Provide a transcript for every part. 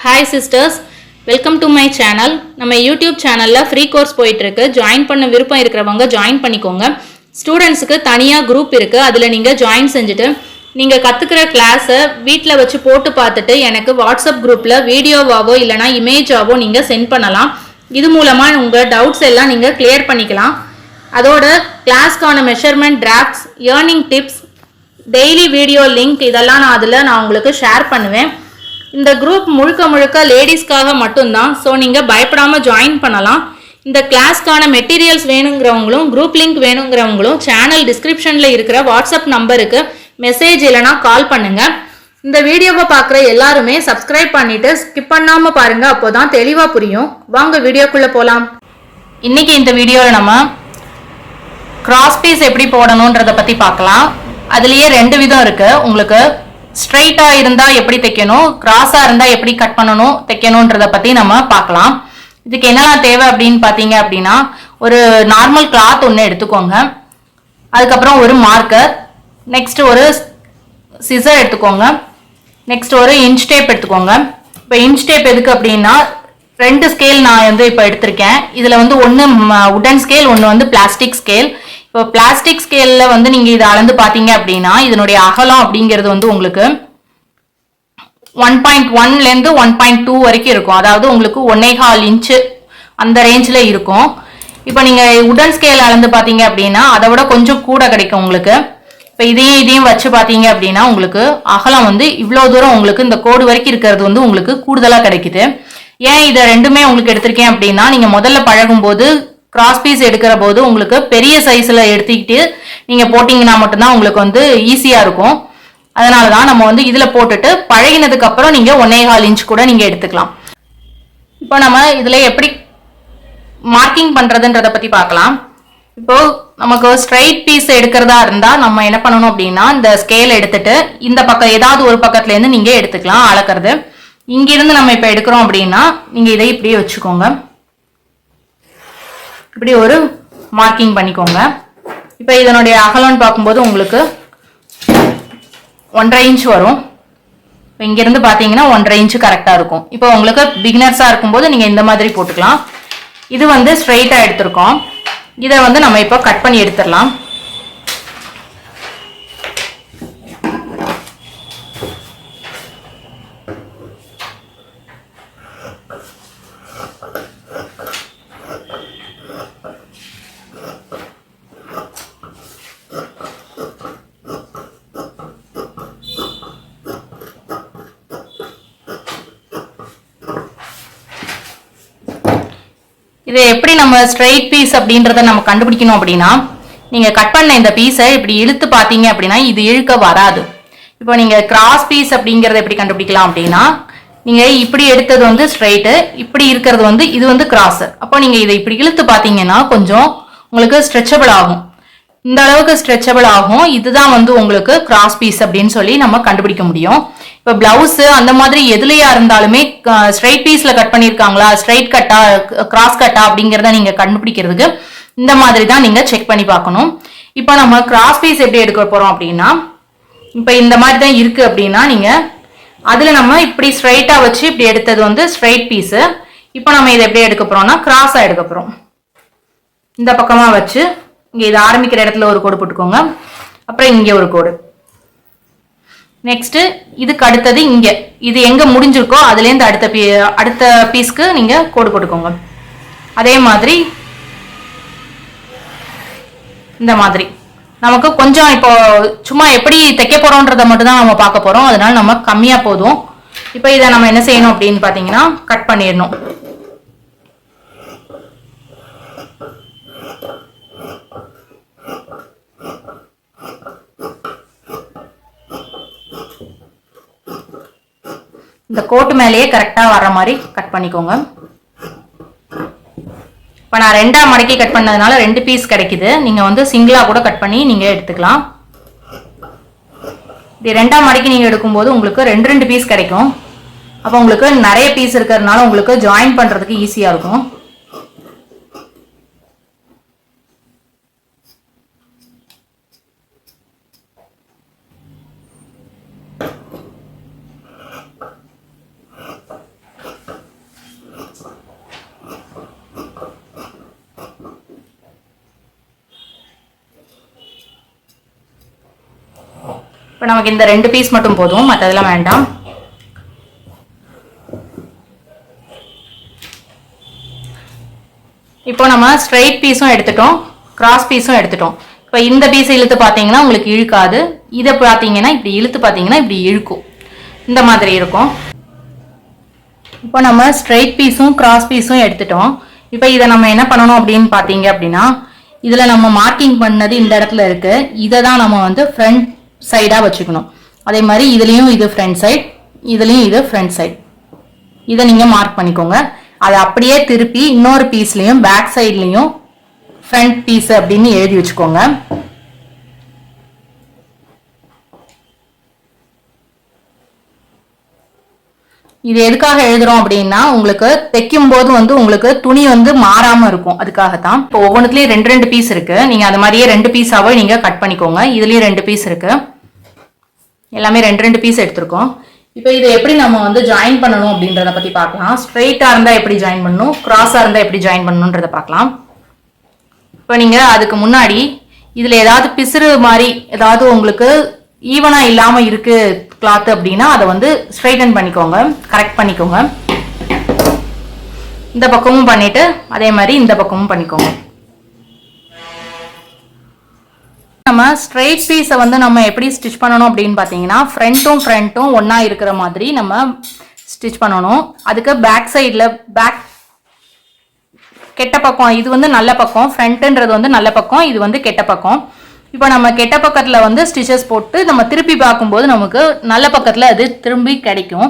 Hi sisters, welcome to my channel. நம்ம YouTube சேனலில் free course போயிட்டுருக்கு. ஜாயின் பண்ண விருப்பம் இருக்கிறவங்க ஜாயின் பண்ணிக்கோங்க. ஸ்டூடெண்ட்ஸுக்கு தனியாக குரூப் இருக்குது. அதில் நீங்கள் ஜாயின் செஞ்சுட்டு நீங்கள் கற்றுக்கிற கிளாஸை வீட்டில் வச்சு போட்டு பார்த்துட்டு எனக்கு வாட்ஸ்அப் குரூப்பில் வீடியோவாவோ இல்லைனா இமேஜாவோ நீங்கள் சென்ட் பண்ணலாம். இது மூலமாக உங்கள் டவுட்ஸ் எல்லாம் நீங்கள் கிளியர் பண்ணிக்கலாம். அதோட கிளாஸ்க்கான measurement, drafts, earning tips, daily video link இதெல்லாம் நான் உங்களுக்கு ஷேர் பண்ணுவேன். இந்த குரூப் முழுக்க முழுக்க லேடிஸ்க்காக மட்டும்தான். ஸோ நீங்கள் பயப்படாமல் ஜாயின் பண்ணலாம். இந்த கிளாஸ்க்கான மெட்டீரியல்ஸ் வேணுங்கிறவங்களும் குரூப் லிங்க் வேணுங்கிறவங்களும் சேனல் டிஸ்கிரிப்ஷனில் இருக்கிற வாட்ஸ்அப் நம்பருக்கு மெசேஜ் இல்லைனா கால் பண்ணுங்கள். இந்த வீடியோவை பார்க்குற எல்லாருமே சப்ஸ்கிரைப் பண்ணிவிட்டு ஸ்கிப் பண்ணாமல் பாருங்கள். அப்போ தான் தெளிவாக புரியும். வாங்க வீடியோக்குள்ளே போகலாம். இன்றைக்கி இந்த வீடியோவில் நம்ம கிராஸ் பீஸ் எப்படி போடணுன்றதை பற்றி பார்க்கலாம். அதுலேயே 2 விதம் இருக்குது. உங்களுக்கு ஸ்ட்ரைட்டாக இருந்தால் எப்படி தைக்கணும், கிராஸாக இருந்தால் எப்படி கட் பண்ணணும் தைக்கணுன்றதை பற்றி நம்ம பார்க்கலாம். இதுக்கு என்னெல்லாம் தேவை அப்படின்னு பார்த்தீங்க அப்படின்னா, ஒரு நார்மல் கிளாத் ஒன்று எடுத்துக்கோங்க. அதுக்கப்புறம் ஒரு மார்க்கர், நெக்ஸ்ட் ஒரு சிசர் எடுத்துக்கோங்க, நெக்ஸ்ட் ஒரு இன்ச் டேப் எடுத்துக்கோங்க. இப்போ இன்ச் டேப் எதுக்கு அப்படின்னா 2 ஸ்கேல் நான் இப்போ எடுத்திருக்கேன். இதில் ஒன்று உடன் ஸ்கேல், ஒன்று பிளாஸ்டிக் ஸ்கேல். இப்போ பிளாஸ்டிக் ஸ்கேலில் நீங்கள் இதை அளந்து பார்த்தீங்க அப்படின்னா இதனுடைய அகலம் அப்படிங்கிறது உங்களுக்கு 1.1லேருந்து 1.2 வரைக்கும் இருக்கும். அதாவது உங்களுக்கு 1.25 இன்ச்சு அந்த ரேஞ்சில் இருக்கும். இப்போ நீங்கள் உடன் ஸ்கேல் அளந்து பார்த்தீங்க அப்படின்னா அதை விட கொஞ்சம் கூட கிடைக்கும் உங்களுக்கு. இப்போ இதையும் வச்சு பார்த்தீங்க அப்படின்னா உங்களுக்கு அகலம் இவ்வளோ தூரம் உங்களுக்கு இந்த கோடு வரைக்கும் இருக்கிறது உங்களுக்கு கூடுதலாக கிடைக்குது. ஏன் இதை 2மே உங்களுக்கு எடுத்திருக்கேன் அப்படின்னா, நீங்கள் முதல்ல பழகும்போது கிராஸ் பீஸ் எடுக்கிற போது உங்களுக்கு பெரிய சைஸில் எடுத்துக்கிட்டு நீங்கள் போட்டிங்கன்னா மட்டும்தான் உங்களுக்கு ஈஸியாக இருக்கும். அதனால தான் நம்ம இதில் போட்டுட்டு பழகினதுக்கு அப்புறம் நீங்கள் 1.25 இன்ச் கூட நீங்கள் எடுத்துக்கலாம். இப்போ நம்ம இதில் எப்படி மார்க்கிங் பண்ணுறதுன்றதை பற்றி பார்க்கலாம். இப்போது நமக்கு ஸ்ட்ரைட் பீஸ் எடுக்கிறதா இருந்தால் நம்ம என்ன பண்ணணும் அப்படின்னா, இந்த ஸ்கேல் எடுத்துட்டு இந்த பக்கம் ஏதாவது ஒரு பக்கத்துலேருந்து நீங்கள் எடுத்துக்கலாம் அளக்கிறது. இங்கிருந்து நம்ம இப்போ எடுக்கிறோம் அப்படின்னா நீங்கள் இதை இப்படியே வச்சுக்கோங்க. இப்படி ஒரு மார்க்கிங் பண்ணிக்கோங்க. இப்போ இதனுடைய அகலம்னு பார்க்கும்போது உங்களுக்கு 1.5 இன்ச் வரும். இப்போ இங்கிருந்து பார்த்தீங்கன்னா 1.5 இன்ச்சு கரெக்டாக இருக்கும். இப்போ உங்களுக்கு பிகினர்ஸாக இருக்கும்போது நீங்கள் இந்த மாதிரி போட்டுக்கலாம். இது ஸ்ட்ரைட்டாக எடுத்திருக்கோம். இதை நம்ம இப்போ கட் பண்ணி எடுத்துடலாம். இதை எப்படி நம்ம ஸ்ட்ரைட் பீஸ் அப்படின்றத நம்ம கண்டுபிடிக்கணும் அப்படின்னா, நீங்கள் கட் பண்ண இந்த பீஸை இப்படி இழுத்து பார்த்தீங்க அப்படின்னா இது இழுக்க வராது. இப்போ நீங்கள் கிராஸ் பீஸ் அப்படிங்கிறத எப்படி கண்டுபிடிக்கலாம் அப்படின்னா, நீங்கள் இப்படி எடுத்தது ஸ்ட்ரைட்டு, இப்படி இருக்கிறது இது கிராஸ். அப்போ நீங்கள் இதை இப்படி இழுத்து பார்த்தீங்கன்னா கொஞ்சம் உங்களுக்கு ஸ்ட்ரெச்சபிள் ஆகும். இந்த அளவுக்கு ஸ்ட்ரெச்சபிள் ஆகும். இதுதான் உங்களுக்கு கிராஸ் பீஸ் அப்படின்னு சொல்லி நம்ம கண்டுபிடிக்க முடியும். இப்போ பிளவுஸு அந்த மாதிரி எதுலையா இருந்தாலுமே ஸ்ட்ரைட் பீஸில் கட் பண்ணியிருக்காங்களா, ஸ்ட்ரைட் கட்டா, கிராஸ் கட்டா அப்படிங்கிறத நீங்கள் கண்டுபிடிக்கிறதுக்கு இந்த மாதிரி தான் நீங்கள் செக் பண்ணி பார்க்கணும். இப்போ நம்ம கிராஸ் பீஸ் எப்படி எடுக்க போகிறோம் அப்படின்னா, இப்போ இந்த மாதிரி தான் இருக்குது அப்படின்னா நீங்கள் அதில் நம்ம இப்படி ஸ்ட்ரைட்டாக வச்சு இப்படி எடுத்தது ஸ்ட்ரைட் பீஸு. இப்போ நம்ம இதை எப்படி எடுக்க போகிறோம்னா கிராஸாக எடுக்க போகிறோம். இந்த பக்கமாக வச்சு இங்கே இது ஆரம்பிக்கிற இடத்துல ஒரு கோடு போட்டுக்கோங்க. அப்புறம் இங்கே ஒரு கோடு. நெக்ஸ்ட்டு இதுக்கு அடுத்தது இங்கே இது எங்கே முடிஞ்சிருக்கோ அதுலேருந்து அடுத்த பீஸ்க்கு நீங்கள் கோடு போட்டுக்கோங்க. அதே மாதிரி இந்த மாதிரி நமக்கு கொஞ்சம் இப்போ சும்மா எப்படி தைக்க போகிறோன்றதை மட்டும் தான் நம்ம பார்க்க போகிறோம். அதனால நம்ம கம்மியாக போதும். இப்போ இதை நம்ம என்ன செய்யணும் அப்படின்னு பார்த்தீங்கன்னா கட் பண்ணிடணும். இந்த கோட்டு மேலேயே கரெக்டாக வர்ற மாதிரி கட் பண்ணிக்கோங்க. இப்போ நான் 2ஆ மடக்கி கட் பண்ணதுனால 2 பீஸ் கிடைக்குது. நீங்கள் சிங்கிளாக கூட கட் பண்ணி நீங்கள் எடுத்துக்கலாம். இப்படி 2ஆ மடக்கி நீங்கள் எடுக்கும்போது உங்களுக்கு 2 பீஸ் கிடைக்கும். அப்போ உங்களுக்கு நிறைய பீஸ் இருக்கிறதுனால உங்களுக்கு ஜாயின் பண்ணுறதுக்கு ஈஸியாக இருக்கும். இப்போ நமக்கு இந்த 2 பீஸ் மட்டும் போதும், மற்றதெல்லாம் வேண்டாம். இப்போ நம்ம ஸ்ட்ரைட் பீஸும் எடுத்துட்டோம், கிராஸ் பீஸும் எடுத்துட்டோம். இப்போ இந்த பீஸ் இழுத்து பார்த்தீங்கன்னா உங்களுக்கு இழுக்காது, இதை பார்த்தீங்கன்னா இப்படி இழுத்து பார்த்தீங்கன்னா இப்படி இழுக்கும், இந்த மாதிரி இருக்கும். இப்போ நம்ம ஸ்ட்ரைட் பீஸும் கிராஸ் பீஸும் எடுத்துட்டோம். இப்போ இதை நம்ம என்ன பண்ணணும் அப்படின்னு பார்த்தீங்க அப்படின்னா, இதில் நம்ம மார்க்கிங் பண்ணது இந்த இடத்துல இருக்கு, இதை தான் நம்ம வந்து ஃப்ரண்ட் சைடாக வச்சுக்கணும். அதே மாதிரி இதுலேயும் இது ஃப்ரண்ட் சைட், இதுலேயும் இது ஃப்ரண்ட் சைட், இதை நீங்கள் மார்க் பண்ணிக்கோங்க. அதை அப்படியே திருப்பி இன்னொரு பீஸ்லையும் பேக் சைட்லையும் ஃப்ரண்ட் பீஸ் அப்படின்னு எழுதி வச்சுக்கோங்க. இது எதுக்காக எழுதுறோம் அப்படின்னா, உங்களுக்கு தைக்கும் போது வந்து உங்களுக்கு துணி வந்து மாறாம இருக்கும், அதுக்காகத்தான். இப்போ ஒவ்வொன்றுலயும் 2 பீஸ் இருக்கு, நீங்க அது மாதிரியே 2 பீஸாவே நீங்க கட் பண்ணிக்கோங்க. இதுலயும் 2 பீஸ் இருக்கு, எல்லாமே 2 பீஸ் எடுத்திருக்கோம். இப்போ இதை எப்படி நம்ம வந்து ஜாயின் பண்ணணும் அப்படின்றத பத்தி பார்க்கலாம். ஸ்ட்ரெயிட்டா இருந்தா எப்படி ஜாயின் பண்ணணும், கிராஸா இருந்தா எப்படி ஜாயின் பண்ணணும்ன்றத பார்க்கலாம். இப்போ நீங்க அதுக்கு முன்னாடி இதுல ஏதாவது பிசுறு மாதிரி ஏதாவது உங்களுக்கு ஈவனா இல்லாம இருக்கு கிளாத் அப்படின்னா அதை வந்து ஸ்ட்ரைட்டன் பண்ணிக்கோங்க, கரெக்ட் பண்ணிக்கோங்க. இந்த பக்கமும் பண்ணிட்டு அதே மாதிரி இந்த பக்கமும் பண்ணிக்கோங்க. நம்ம ஸ்ட்ரைட் பீஸை வந்து நம்ம எப்படி ஸ்டிச் பண்ணணும் அப்படின்னு பார்த்தீங்கன்னா, ஃப்ரண்ட்டும் ஒன்னா இருக்கிற மாதிரி நம்ம ஸ்டிச் பண்ணணும். அதுக்கு பேக் சைடில் கெட்ட பக்கம் இது வந்து நல்ல பக்கம், ஃப்ரண்ட்ன்றது வந்து நல்ல பக்கம், இது வந்து கெட்ட பக்கம். இப்போ நம்ம கெட்ட பக்கத்தில் வந்து ஸ்டிச்சஸ் போட்டு நம்ம திருப்பி பார்க்கும்போது நமக்கு நல்ல பக்கத்தில் அது திரும்பி கிடைக்கும்.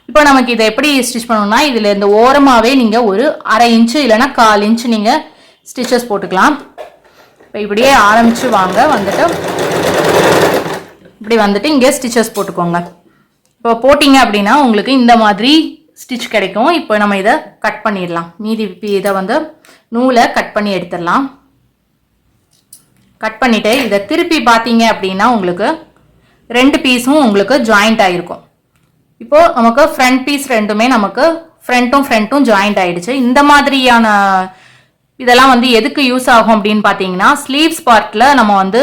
இப்போ நமக்கு இதை எப்படி ஸ்டிச் பண்ணணும்னா, இதில் இந்த ஓரமாகவே நீங்கள் ஒரு 1/2 இன்ச்சு இல்லைன்னா 1/4 இன்ச்சு நீங்கள் ஸ்டிச்சஸ் போட்டுக்கலாம். இப்போ இப்படியே ஆரம்பித்து வாங்க, வந்துட்டு இப்படி வந்துட்டு இங்கே ஸ்டிச்சஸ் போட்டுக்கோங்க. இப்போ போட்டிங்க அப்படின்னா உங்களுக்கு இந்த மாதிரி ஸ்டிச் கிடைக்கும். இப்போ நம்ம இதை கட் பண்ணிடலாம். மீதி இதை வந்து நூலை கட் பண்ணி எடுத்துடலாம். கட் பண்ணிவிட்டு இதை திருப்பி பார்த்தீங்க அப்படின்னா உங்களுக்கு 2 பீஸும் உங்களுக்கு ஜாயிண்ட் ஆகிருக்கும். இப்போது நமக்கு ஃப்ரண்ட் பீஸ் ரெண்டுமே நமக்கு ஃப்ரண்ட்டும் ஜாயிண்ட் ஆகிடுச்சு. இந்த மாதிரியான இதெல்லாம் வந்து எதுக்கு யூஸ் ஆகும் அப்படின்னு பார்த்தீங்கன்னா, ஸ்லீவ்ஸ் பார்ட்டில் நம்ம வந்து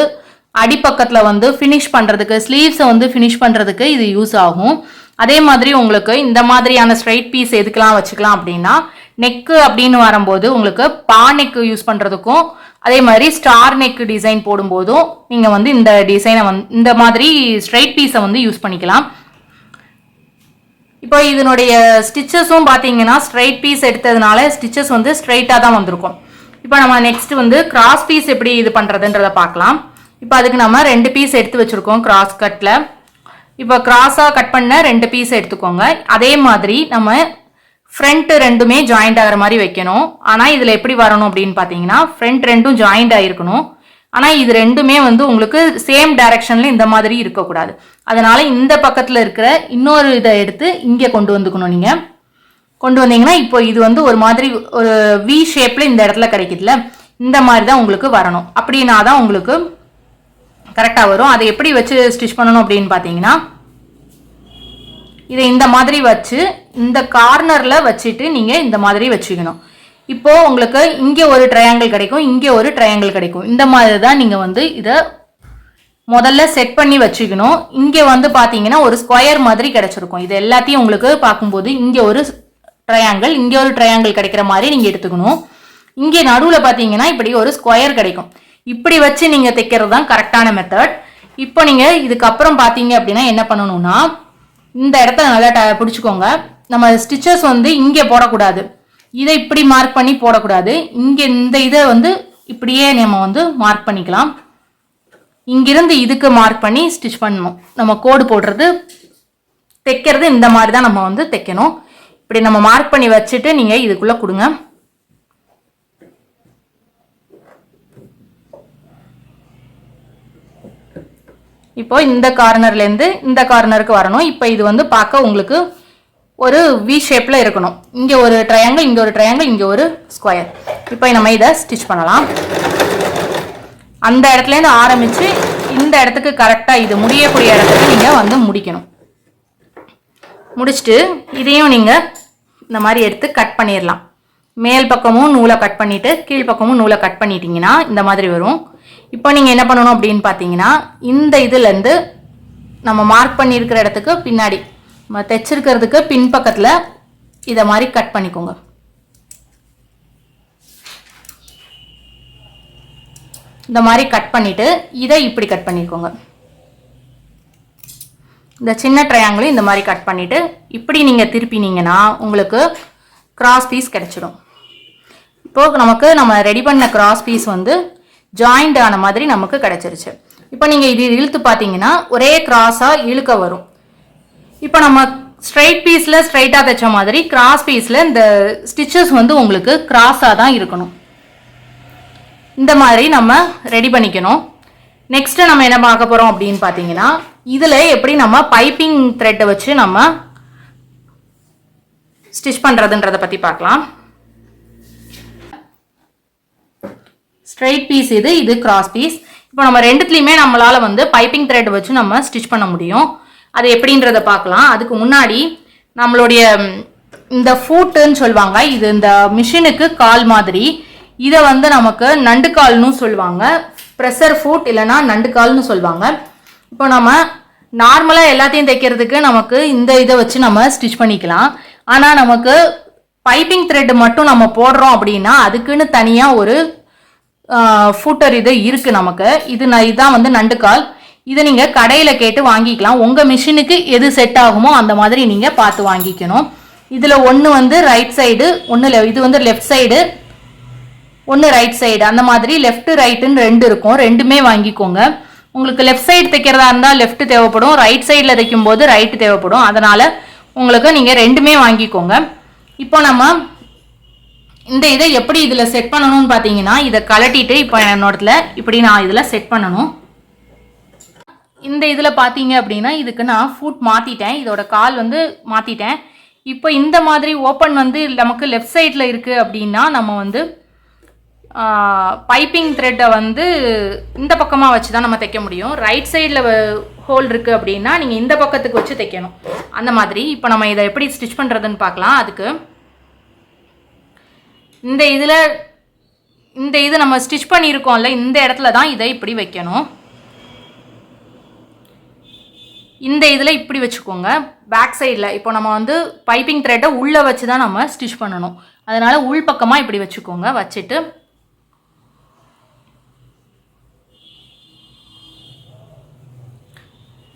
அடிப்பக்கத்தில் வந்து ஃபினிஷ் பண்ணுறதுக்கு, ஸ்லீவ்ஸை வந்து ஃபினிஷ் பண்ணுறதுக்கு இது யூஸ் ஆகும். அதே மாதிரி உங்களுக்கு இந்த மாதிரியான ஸ்ட்ரைட் பீஸ் எதுக்கெல்லாம் வச்சுக்கலாம் அப்படின்னா, நெக்கு அப்படின்னு வரும்போது உங்களுக்கு பா நெக்கு யூஸ் பண்ணுறதுக்கும், அதே மாதிரி ஸ்டார் நெக் டிசைன் போடும்போதும் நீங்கள் வந்து இந்த டிசைனை வந்து இந்த மாதிரி ஸ்ட்ரைட் பீஸை வந்து யூஸ் பண்ணிக்கலாம். இப்போ இதனுடைய ஸ்டிச்சஸும் பார்த்தீங்கன்னா ஸ்ட்ரைட் பீஸ் எடுத்ததுனால ஸ்டிச்சஸ் வந்து ஸ்ட்ரைட்டாக தான் வந்திருக்கும். இப்போ நம்ம நெக்ஸ்ட் வந்து கிராஸ் பீஸ் எப்படி இது பண்ணுறதுன்றதை பார்க்கலாம். இப்போ அதுக்கு நம்ம 2 பீஸ் எடுத்து வச்சுருக்கோம் கிராஸ் கட்டில். இப்போ கிராஸாக கட் பண்ண 2 பீஸ் எடுத்துக்கோங்க. அதே மாதிரி நம்ம ஃப்ரண்ட் ரெண்டுமே ஜாயிண்ட் ஆகிற மாதிரி வைக்கணும். ஆனால் இதில் எப்படி வரணும் அப்படின்னு பார்த்தீங்கன்னா, ஃப்ரண்ட் ரெண்டும் ஜாயிண்ட் ஆகிருக்கணும். ஆனால் இது ரெண்டுமே வந்து உங்களுக்கு சேம் டைரக்ஷனில் இந்த மாதிரி இருக்கக்கூடாது. அதனால இந்த பக்கத்தில் இருக்கிற இன்னொரு இதை எடுத்து இங்கே கொண்டு வந்துக்கணும். நீங்கள் கொண்டு வந்தீங்கன்னா இப்போ இது வந்து ஒரு மாதிரி ஒரு வி ஷேப்பில் இந்த இடத்துல கிடைக்குதுல, இந்த மாதிரி தான் உங்களுக்கு வரணும். அப்படின்னா தான் உங்களுக்கு கரெக்டாக வரும். அதை எப்படி வச்சு ஸ்டிச் பண்ணணும் அப்படின்னு பார்த்தீங்கன்னா, இதை இந்த மாதிரி வச்சு இந்த கார்னரில் வச்சுட்டு நீங்கள் இந்த மாதிரி வச்சுக்கணும். இப்போது உங்களுக்கு இங்கே ஒரு ட்ரையாங்கிள் கிடைக்கும், இங்கே ஒரு ட்ரையாங்கிள் கிடைக்கும். இந்த மாதிரி தான் நீங்கள் வந்து இதை முதல்ல செட் பண்ணி வச்சுக்கணும். இங்கே வந்து பார்த்தீங்கன்னா ஒரு ஸ்கொயர் மாதிரி கிடைச்சிருக்கும். இது எல்லாத்தையும் உங்களுக்கு பார்க்கும்போது இங்கே ஒரு ட்ரையாங்கிள், இங்கே ஒரு ட்ரையாங்கிள் கிடைக்கிற மாதிரி நீங்கள் எடுத்துக்கணும். இங்கே நடுவில் பார்த்தீங்கன்னா இப்படி ஒரு ஸ்கொயர் கிடைக்கும். இப்படி வச்சு நீங்கள் தைக்கிறது தான் கரெக்டான மெத்தட். இப்போ நீங்கள் இதுக்கப்புறம் பார்த்தீங்க அப்படின்னா என்ன பண்ணணும்னா, இந்த இடத்த நல்லா பிடிச்சிக்கோங்க. நம்ம ஸ்டிச்சஸ் வந்து இங்கே போடக்கூடாது, இதை இப்படி மார்க் பண்ணி போடக்கூடாது. இங்கே இந்த இதை வந்து இப்படியே நம்ம வந்து மார்க் பண்ணிக்கலாம். இங்கிருந்து இதுக்கு மார்க் பண்ணி ஸ்டிச் பண்ணணும். நம்ம கோடு போடுறது தைக்கிறது இந்த மாதிரி தான் நம்ம வந்து தைக்கணும். இப்படி நம்ம மார்க் பண்ணி வச்சுட்டு நீங்கள் இதுக்குள்ளே கொடுங்க. இப்போ இந்த கார்னர்லேருந்து இந்த கார்னருக்கு வரணும். இப்போ இது வந்து பார்க்க உங்களுக்கு ஒரு வி ஷேப்பில் இருக்கணும். இங்கே ஒரு ட்ரையாங்கிள், இங்கே ஒரு ட்ரையாங்கிள், இங்கே ஒரு ஸ்கொயர். இப்போ நம்ம இதை ஸ்டிச் பண்ணலாம். அந்த இடத்துலேருந்து ஆரம்பித்து இந்த இடத்துக்கு கரெக்டாக இது முடியக்கூடிய இடத்துக்கு நீங்கள் வந்து முடிக்கணும். முடிச்சுட்டு இதையும் நீங்கள் இந்த மாதிரி எடுத்து கட் பண்ணிடலாம். மேல் பக்கமும் நூலை கட் பண்ணிவிட்டு கீழ் பக்கமும் நூலை கட் பண்ணிட்டீங்கன்னா இந்த மாதிரி வரும். இப்போ நீங்கள் என்ன பண்ணணும் அப்படின்னு பார்த்தீங்கன்னா, இந்த இதுலேருந்து நம்ம மார்க் பண்ணியிருக்கிற இடத்துக்கு பின்னாடி நம்ம தைச்சிருக்கிறதுக்கு பின்பக்கத்தில் இதை மாதிரி கட் பண்ணிக்கோங்க. இந்த மாதிரி கட் பண்ணிவிட்டு இதை இப்படி கட் பண்ணிக்கோங்க. இந்த சின்ன ட்ரையாங்கிளும் இந்த மாதிரி கட் பண்ணிவிட்டு இப்படி நீங்கள் திருப்பினீங்கன்னா உங்களுக்கு கிராஸ் பீஸ் கிடச்சிடும். இப்போது நம்ம ரெடி பண்ண கிராஸ் பீஸ் வந்து ஜாயிண்ட் ஆன மாதிரி நமக்கு கிடச்சிருச்சு. இப்போ நீங்கள் இது இழுத்து பார்த்தீங்கன்னா ஒரே கிராஸாக இழுக்க வரும். இப்போ நம்ம ஸ்ட்ரைட் பீஸில் ஸ்ட்ரைட்டாக தைச்ச மாதிரி கிராஸ் பீஸில் இந்த ஸ்டிச்சஸ் வந்து உங்களுக்கு கிராஸாக தான் இருக்கணும். இந்த மாதிரி நம்ம ரெடி பண்ணிக்கணும். நெக்ஸ்ட்டு நம்ம என்ன பார்க்க போகிறோம் அப்படின்னு பார்த்தீங்கன்னா இதில் எப்படி நம்ம பைப்பிங் த்ரெட்டை வச்சு நம்ம ஸ்டிச் பண்ணுறதுன்றதை பற்றி பார்க்கலாம். ஸ்ட்ரைட் பீஸ் இது கிராஸ் பீஸ். இப்போ நம்ம ரெண்டுத்துலேயுமே நம்மளால் வந்து பைப்பிங் த்ரெட் வச்சு நம்ம ஸ்டிச் பண்ண முடியும். அது எப்படின்றத பார்க்கலாம். அதுக்கு முன்னாடி நம்மளுடைய இந்த ஃபூட்டுன்னு சொல்லுவாங்க, இது இந்த மிஷினுக்கு கால் மாதிரி. இதை வந்து நமக்கு நண்டுக்கால்னு சொல்லுவாங்க, ப்ரெஷர் ஃபூட் இல்லைன்னா நண்டுக்கால்னு சொல்லுவாங்க. இப்போ நம்ம நார்மலாக எல்லாத்தையும் தைக்கிறதுக்கு நமக்கு இந்த இதை வச்சு நம்ம ஸ்டிச் பண்ணிக்கலாம். ஆனால் நமக்கு பைப்பிங் த்ரெட் மட்டும் நம்ம போடுறோம் அப்படின்னா அதுக்குன்னு தனியாக ஒரு ஃபூட்டர் இது இருக்குது நமக்கு. இதுதான் வந்து நண்டுக்கால். இதை நீங்கள் கடையில் கேட்டு வாங்கிக்கலாம். உங்கள் மிஷினுக்கு எது செட் ஆகுமோ அந்த மாதிரி நீங்கள் பார்த்து வாங்கிக்கணும். இதில் ஒன்று வந்து ரைட் சைடு, இது வந்து லெஃப்ட் சைடு, ஒன்று ரைட் சைடு, அந்த மாதிரி லெஃப்ட் ரைட்டுன்னு ரெண்டு இருக்கும். ரெண்டுமே வாங்கிக்கோங்க. உங்களுக்கு லெஃப்ட் சைடு தைக்கிறதா இருந்தால் லெஃப்ட் தேவைப்படும், ரைட் சைடில் தைக்கும் போது ரைட்டு தேவைப்படும். அதனால் உங்களுக்கு நீங்கள் ரெண்டுமே வாங்கிக்கோங்க. இப்போ நம்ம இந்த இதை எப்படி இதில் செட் பண்ணணும்னு பார்த்தீங்கன்னா இதை கலட்டிட்டு இப்போ என்னோடத்துல இப்படி நான் இதில் செட் பண்ணணும். இந்த இதில் பார்த்தீங்க அப்படின்னா இதுக்கு நான் ஃபுட் மாற்றிட்டேன், இதோட கால் வந்து மாற்றிட்டேன். இப்போ இந்த மாதிரி ஓப்பன் வந்து நமக்கு லெஃப்ட் சைடில் இருக்குது அப்படின்னா நம்ம வந்து பைப்பிங் த்ரெட்டை வந்து இந்த பக்கமாக வச்சு தான் நம்ம தைக்க முடியும். ரைட் சைடில் ஹோல் இருக்குது அப்படின்னா நீங்கள் இந்த பக்கத்துக்கு வச்சு தைக்கணும். அந்த மாதிரி இப்போ நம்ம இதை எப்படி ஸ்டிச் பண்ணுறதுன்னு பார்க்கலாம். அதுக்கு இந்த இது நம்ம ஸ்டிச் பண்ணியிருக்கோம்ல, இந்த இடத்துல தான் இதை இப்படி வைக்கணும். இந்த இதில் இப்படி வச்சுக்கோங்க. பேக் சைடில் இப்போ நம்ம வந்து பைப்பிங் த்ரெட்டை உள்ளே வச்சு தான் நம்ம ஸ்டிச் பண்ணணும். அதனால் உள் பக்கமாக இப்படி வச்சுக்கோங்க. வச்சுட்டு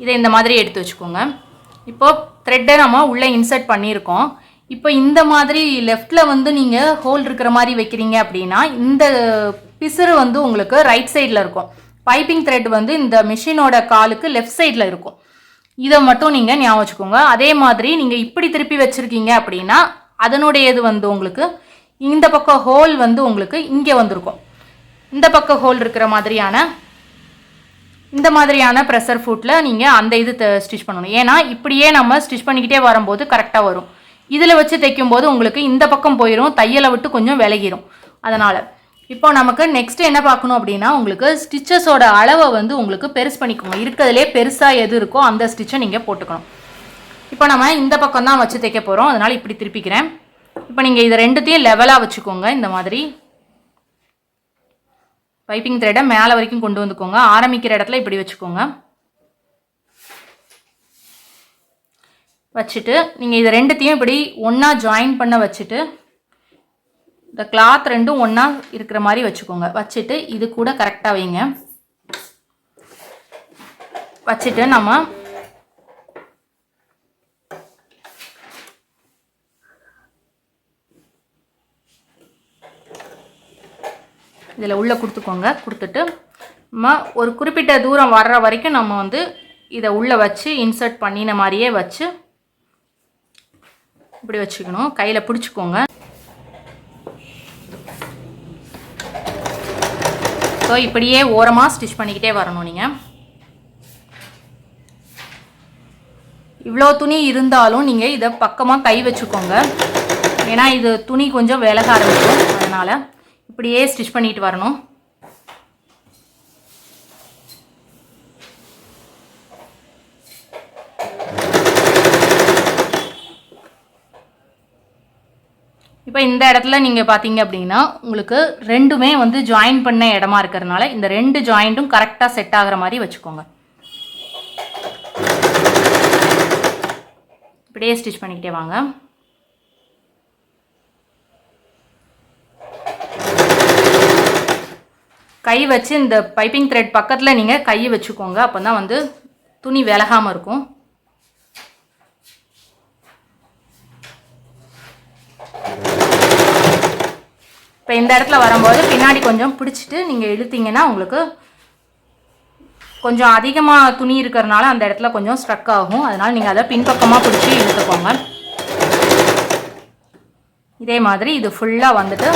இதை இந்த மாதிரி எடுத்து வச்சுக்கோங்க. இப்போது த்ரெட்டை நம்ம உள்ளே இன்சர்ட் பண்ணியிருக்கோம். இப்போ இந்த மாதிரி லெஃப்டில் வந்து நீங்கள் ஹோல் இருக்கிற மாதிரி வைக்கிறீங்க அப்படின்னா இந்த பிசுறு வந்து உங்களுக்கு ரைட் சைடில் இருக்கும். பைப்பிங் த்ரெட் வந்து இந்த மிஷினோட காலுக்கு லெஃப்ட் சைடில் இருக்கும். இதை மட்டும் நீங்கள் ஞாபகம் வச்சுக்கோங்க. அதே மாதிரி நீங்கள் இப்படி திருப்பி வச்சுருக்கீங்க அப்படின்னா அதனுடையது வந்து உங்களுக்கு இந்த பக்கம் ஹோல் வந்து உங்களுக்கு இங்கே வந்திருக்கும். இந்த பக்கம் ஹோல் இருக்கிற இந்த மாதிரியான ப்ரெஷர் ஃபுட்டில் நீங்கள் அந்த இது ஸ்டிச் பண்ணணும். ஏன்னா இப்படியே நம்ம ஸ்டிச் பண்ணிக்கிட்டே வரும்போது கரெக்டாக வரும். இதில் வச்சு தைக்கும்போது உங்களுக்கு இந்த பக்கம் போயிடும், தையலை விட்டு கொஞ்சம் விலகிடும். அதனால் இப்போ நமக்கு நெக்ஸ்ட் என்ன பார்க்கணும் அப்படின்னா உங்களுக்கு ஸ்டிச்சஸோட அளவை வந்து உங்களுக்கு பெருசு பண்ணிக்கோங்க. இருக்கிறதுலே பெருசாக எது இருக்கோ அந்த ஸ்டிச்சை நீங்கள் போட்டுக்கணும். இப்போ நம்ம இந்த பக்கம் தான் வச்சு தைக்க போகிறோம், அதனால் இப்படி திருப்பிக்கிறேன். இப்போ நீங்கள் இதை ரெண்டுத்தையும் லெவலாக வச்சுக்கோங்க. இந்த மாதிரி பைப்பிங் த்ரெட்டை மேலே வரைக்கும் கொண்டு வந்துக்கோங்க. ஆரம்பிக்கிற இடத்துல இப்படி வச்சுக்கோங்க. வச்சுட்டு நீங்கள் இதை ரெண்டுத்தையும் இப்படி ஒன்றா ஜாயின் பண்ண வச்சுட்டு இந்த கிளாத் ரெண்டும் ஒன்றா இருக்கிற மாதிரி வச்சுக்கோங்க. வச்சுட்டு இது கூட கரெக்டாக வைங்க. வச்சுட்டு நம்ம இதில் உள்ளே கொடுத்துக்கோங்க. கொடுத்துட்டு நம்ம ஒரு குறிப்பிட்ட தூரம் வர்ற வரைக்கும் நம்ம வந்து இதை உள்ளே வச்சு இன்சர்ட் பண்ணின மாதிரியே வச்சு இப்படி வச்சுக்கணும். கையில் பிடிச்சிக்கோங்க. ஸோ இப்படியே ஓரமாக ஸ்டிச் பண்ணிக்கிட்டே வரணும். நீங்கள் இவ்வளோ துணி இருந்தாலும் நீங்கள் இதை பக்கமாக கை வச்சுக்கோங்க. ஏன்னா இது துணி கொஞ்சம் விலக ஆரம்பிக்கும். அதனால் இப்படியே ஸ்டிச் பண்ணிட்டு வரணும். இப்போ இந்த இடத்துல நீங்கள் பார்த்தீங்க அப்படின்னா உங்களுக்கு ரெண்டுமே வந்து ஜாயின் பண்ண இடமா இருக்கிறதுனால இந்த ரெண்டு ஜாயிண்ட்டும் கரெக்டாக செட் ஆகிற மாதிரி வச்சுக்கோங்க. இப்படியே ஸ்டிச் பண்ணிக்கிட்டே வாங்க. கை வச்சு இந்த பைப்பிங் த்ரெட் பக்கத்தில் நீங்கள் கையை வச்சுக்கோங்க. அப்போ தான் வந்து துணி விலகாமல் இருக்கும். இப்போ இந்த இடத்துல வரும்போது பின்னாடி கொஞ்சம் பிடிச்சிட்டு நீங்கள் இழுத்தீங்கன்னா உங்களுக்கு கொஞ்சம் அதிகமாக துணி இருக்கிறதுனால அந்த இடத்துல கொஞ்சம் ஸ்ட்ரக் ஆகும். அதனால் நீங்கள் அதை பின்பக்கமாக பிடிச்சி இழுத்துக்கோங்க. இதே மாதிரி இது ஃபுல்லாக வந்துட்டு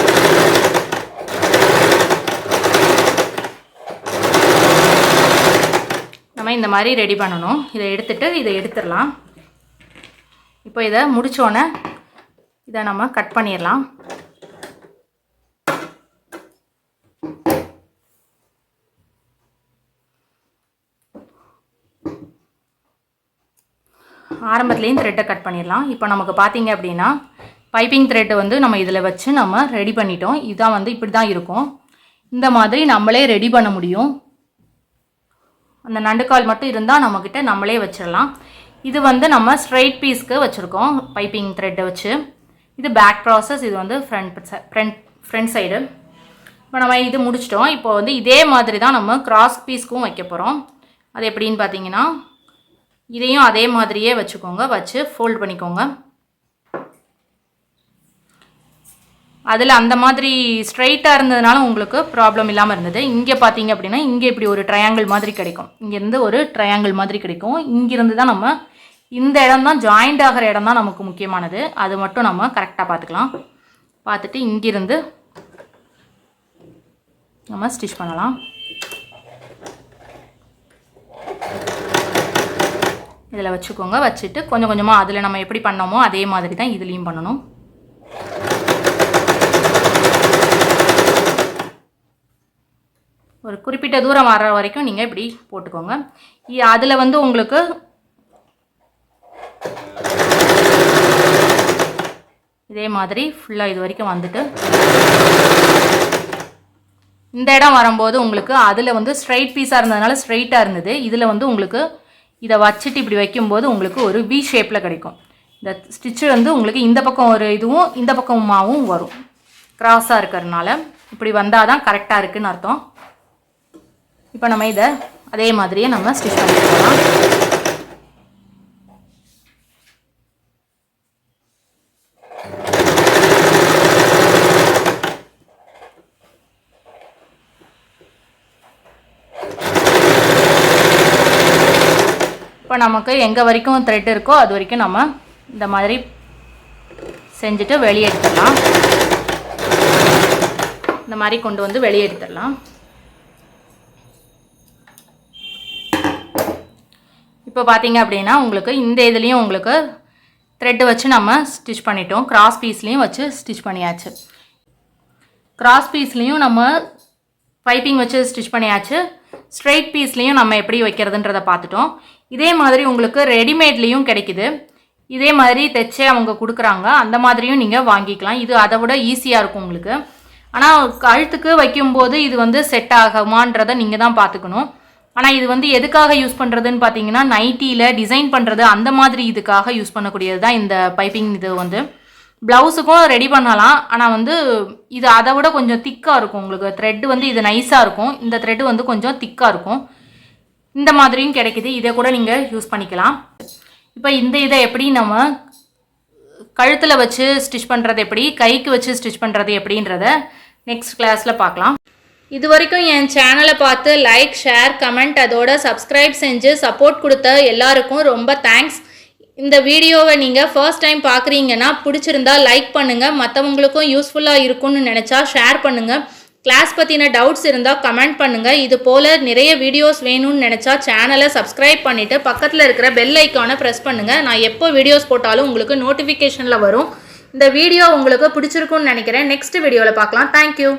நம்ம இந்த மாதிரி ரெடி பண்ணணும். இதை எடுத்துட்டு இதை எடுத்துடலாம். இப்போ இதை முடித்தோன்னே இதை நம்ம கட் பண்ணிடலாம். ஆரம்பத்துலேயும் த்ரெட்டை கட் பண்ணிடலாம். இப்போ நமக்கு பார்த்தீங்க அப்படின்னா பைப்பிங் த்ரெட்டை வந்து நம்ம இதில் வச்சு நம்ம ரெடி பண்ணிட்டோம். இதான் வந்து இப்படி தான் இருக்கும். இந்த மாதிரி நம்மளே ரெடி பண்ண முடியும். அந்த நண்டுக்கால் மட்டும் இருந்தால் நம்மக்கிட்ட நம்மளே வச்சிடலாம். இது வந்து நம்ம ஸ்ட்ரைட் பீஸ்க்கு வச்சுருக்கோம் பைப்பிங் த்ரெட்டை வச்சு. இது பேக் ப்ராசஸ், இது வந்து ஃப்ரண்ட் சைடு. இப்போ நம்ம இது முடிச்சிட்டோம். இப்போ வந்து இதே மாதிரி தான் நம்ம கிராஸ் பீஸ்க்கும் வைக்க போகிறோம். அது எப்படின்னு பார்த்தீங்கன்னா இதையும் அதே மாதிரியே வச்சுக்கோங்க. வச்சு ஃபோல்ட் பண்ணிக்கோங்க. அதில் அந்த மாதிரி ஸ்ட்ரைட்டாக இருந்ததுனால உங்களுக்கு ப்ராப்ளம் இல்லாமல் இருந்தது. இங்கே பார்த்தீங்க அப்படின்னா இங்கே இப்படி ஒரு ட்ரையாங்கிள் மாதிரி கிடைக்கும். இங்கேருந்து ஒரு ட்ரையாங்கிள் மாதிரி கிடைக்கும். இங்கேருந்து தான் நம்ம இந்த இடம் தான் ஜாயிண்ட் ஆகிற இடம் தான் நமக்கு முக்கியமானது. அது மட்டும் நம்ம கரெக்டாக பார்த்துக்கலாம். பார்த்துட்டு இங்கிருந்து நம்ம ஸ்டிச் பண்ணலாம். இதில் வச்சுக்கோங்க. வச்சுட்டு கொஞ்சம் கொஞ்சமாக அதில் நம்ம எப்படி பண்ணோமோ அதே மாதிரி தான் இதுலேயும் பண்ணணும். ஒரு குறிப்பிட்ட தூரம் வர வரைக்கும் நீங்கள் இப்படி போட்டுக்கோங்க. அதில் வந்து உங்களுக்கு இதே மாதிரி ஃபுல்லாக இது வரைக்கும் வந்துட்டு இந்த இடம் வரும்போது உங்களுக்கு அதில் வந்து ஸ்ட்ரைட் பீஸாக இருந்ததுனால ஸ்ட்ரைட்டாக இருந்தது. இதில் வந்து உங்களுக்கு இதை வச்சுட்டு இப்படி வைக்கும்போது உங்களுக்கு ஒரு வி ஷேப்பில் கிடைக்கும். இந்த ஸ்டிச்சு வந்து உங்களுக்கு இந்த பக்கம் ஒரு இதுவும் இந்த பக்கமாகவும் வரும். கிராஸாக இருக்கிறதுனால இப்படி வந்தால் தான் கரெக்டாக இருக்குதுன்னு அர்த்தம். இப்போ நம்ம இதை அதே மாதிரியே நம்ம ஸ்டிச் பண்ணிக்கலாம். இப்போ நமக்கு எங்கே வரைக்கும் த்ரெட் இருக்கோ அது வரைக்கும் நம்ம இந்த மாதிரி செஞ்சுட்டு வெளியே எடுத்துடலாம். இந்த மாதிரி கொண்டு வந்து வெளியே எடுத்துடலாம். இப்போ பார்த்தீங்க அப்படின்னா உங்களுக்கு இந்த இதுலேயும் உங்களுக்கு த்ரெட்டு வச்சு நம்ம ஸ்டிச் பண்ணிட்டோம். கிராஸ் பீஸ்லேயும் வச்சு ஸ்டிச் பண்ணியாச்சு. கிராஸ் பீஸ்லேயும் நம்ம பைப்பிங் வச்சு ஸ்டிச் பண்ணியாச்சு. ஸ்ட்ரைட் பீஸ்லேயும் நம்ம எப்படி வைக்கிறதுன்றதை பார்த்துட்டோம். இதே மாதிரி உங்களுக்கு ரெடிமேட்லேயும் கிடைக்குது. இதே மாதிரி தைச்சே அவங்க கொடுக்குறாங்க. அந்த மாதிரியும் நீங்கள் வாங்கிக்கலாம். இது அதை விட ஈஸியாக இருக்கும் உங்களுக்கு. ஆனால் கழுத்துக்கு வைக்கும்போது இது வந்து செட் ஆகுமான்றதை நீங்கள் தான் பார்த்துக்கணும். ஆனால் இது வந்து எதுக்காக யூஸ் பண்ணுறதுன்னு பார்த்தீங்கன்னா நைட்டியில் டிசைன் பண்ணுறது அந்த மாதிரி இதுக்காக யூஸ் பண்ணக்கூடியது தான் இந்த பைப்பிங். இது வந்து ப்ளவுஸுக்கும் ரெடி பண்ணலாம். ஆனால் வந்து இது அதை விட கொஞ்சம் திக்காக இருக்கும். உங்களுக்கு த்ரெட்டு வந்து இது நைஸாக இருக்கும். இந்த த்ரெட்டு வந்து கொஞ்சம் திக்காக இருக்கும். இந்த மாதிரியும் கிடைக்குது. இதை கூட நீங்கள் யூஸ் பண்ணிக்கலாம். இப்போ இந்த இதை எப்படி நம்ம கழுத்தில் வச்சு ஸ்டிச் பண்ணுறது எப்படி, கைக்கு வச்சு ஸ்டிச் பண்ணுறது எப்படின்றத நெக்ஸ்ட் கிளாஸில் பார்க்கலாம். இது வரைக்கும் என் சேனலை பார்த்து லைக், ஷேர், கமெண்ட் அதோட சப்ஸ்கிரைப் செஞ்சு சப்போர்ட் கொடுத்த எல்லாருக்கும் ரொம்ப தேங்க்ஸ். இந்த வீடியோவை நீங்கள் ஃபர்ஸ்ட் டைம் பார்க்குறீங்கன்னா பிடிச்சிருந்தா லைக் பண்ணுங்கள். மற்றவங்களுக்கும் யூஸ்ஃபுல்லாக இருக்கும்னு நினச்சா ஷேர் பண்ணுங்கள். கிளாஸ் பற்றின டவுட்ஸ் இருந்தால் கமெண்ட் பண்ணுங்கள். இது போல் நிறைய வீடியோஸ் வேணும்னு நினச்சா சேனலை சப்ஸ்கிரைப் பண்ணிவிட்டு பக்கத்தில் இருக்கிற பெல் ஐக்கானை ப்ரெஸ் பண்ணுங்கள். நான் எப்போ வீடியோஸ் போட்டாலும் உங்களுக்கு நோட்டிஃபிகேஷனில் வரும். இந்த வீடியோ உங்களுக்கு பிடிச்சிருக்குன்னு நினைக்கிறேன். நெக்ஸ்ட் வீடியோவில் பார்க்கலாம். தேங்க்யூ.